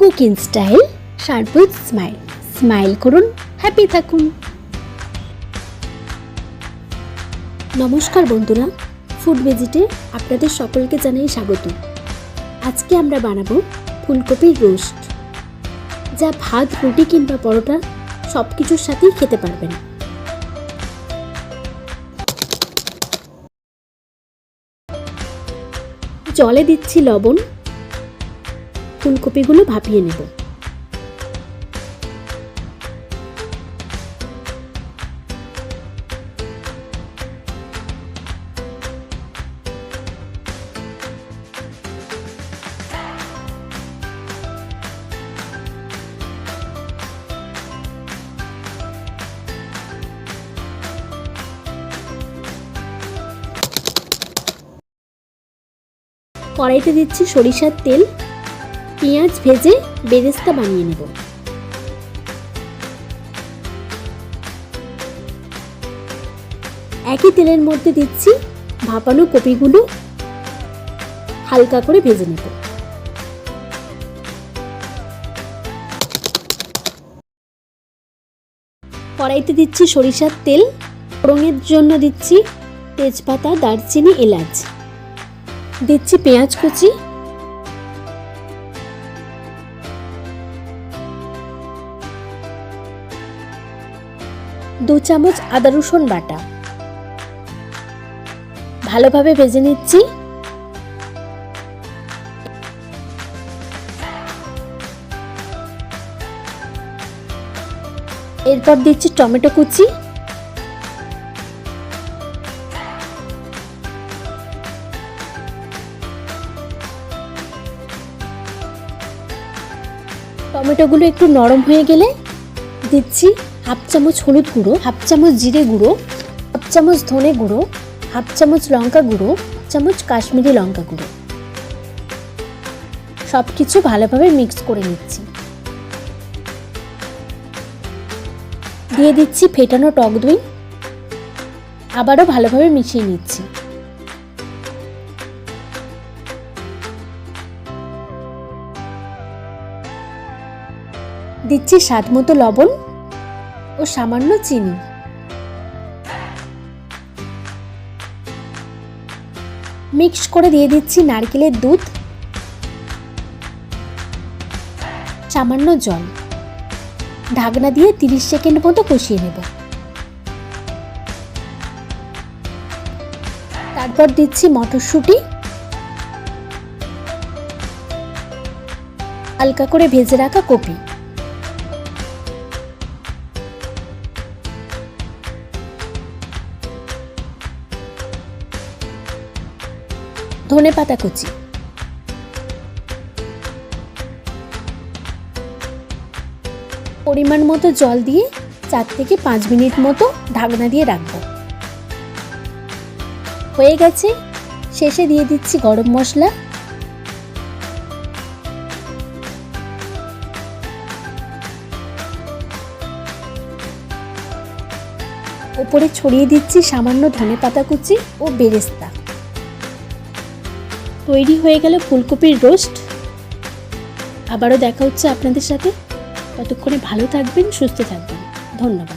Cooking style shirt with smile. Smile করুন, happy থাকুন। নমস্কার বন্ধুরা, ফুড ভিজিটে আপনাদের সকলকে জানাই স্বাগত। আজকে আমরা বানাবো ফুলকপির রোস্ট, যা ভাত, রুটি কিংবা পরোটা সব কিছুর সাথেই খেতে পারবেন। জলে দিচ্ছি লবণ, ফুলকপিগুলো ভাপিয়ে নেব। কড়াইতে দিচ্ছি সরিষার তেল, পেঁয়াজ ভেজে বেরেস্তা বানিয়ে নেব। একই তেলের মধ্যে দিচ্ছি ভাপানো কপিগুলো, হালকা করে ভেজে নেব। কড়াইতে দিচ্ছি সরিষার তেল, ফোড়নের জন্য দিচ্ছি তেজপাতা, দারচিনি, এলাচ। দিচ্ছি পেঁয়াজ কুচি, 2 চামচ আদা রসুন বাটা। ভালোভাবে ভেজে নিচ্ছি। এরপর দিচ্ছি টমেটো কুচি, টমেটোগুলো একটু নরম হয়ে গেলে দিচ্ছি 1/2 চামচ হলুদ গুঁড়ো, 1/2 চামচ জিরে গুঁড়ো, 1/2 চামচ ধনে গুঁড়ো, 1/2 চামচ লঙ্কা গুঁড়ো, 1 চামচ কাশ্মীরি লঙ্কা গুঁড়ো। সব কিছু ভালোভাবে মিক্স করে নিচ্ছি। দিয়ে দিচ্ছি ফেটানো টক দই, আবারও ভালোভাবে মিশিয়ে নিচ্ছি। দিচ্ছি স্বাদ মতো লবণ ও সামান্য চিনি। মিক্স করে দিয়ে দিচ্ছি নারকেলের দুধ, সামান্য জল। ঢাকনা দিয়ে 30 সেকেন্ড মতো কষিয়ে নেব। তারপর দিচ্ছি মটরশুঁটি, হালকা করে ভেজে রাখা কপি, ধনেপাতা কুচি। পরিমাণ মতো জল দিয়ে 4 থেকে 5 মিনিট মতো ঢাকনা দিয়ে রাখবো। হয়ে গেছে। শেষে দিয়ে দিচ্ছি গরম মশলা, উপরে ছড়িয়ে দিচ্ছি সামান্য ধনেপাতা কুচি ও বেরেস্তা। তৈরি হয়ে গেল ফুলকপির রোস্ট। আবারও দেখা হচ্ছে আপনাদের সাথে। ততক্ষণে ভালো থাকবেন, সুস্থ থাকবেন। ধন্যবাদ।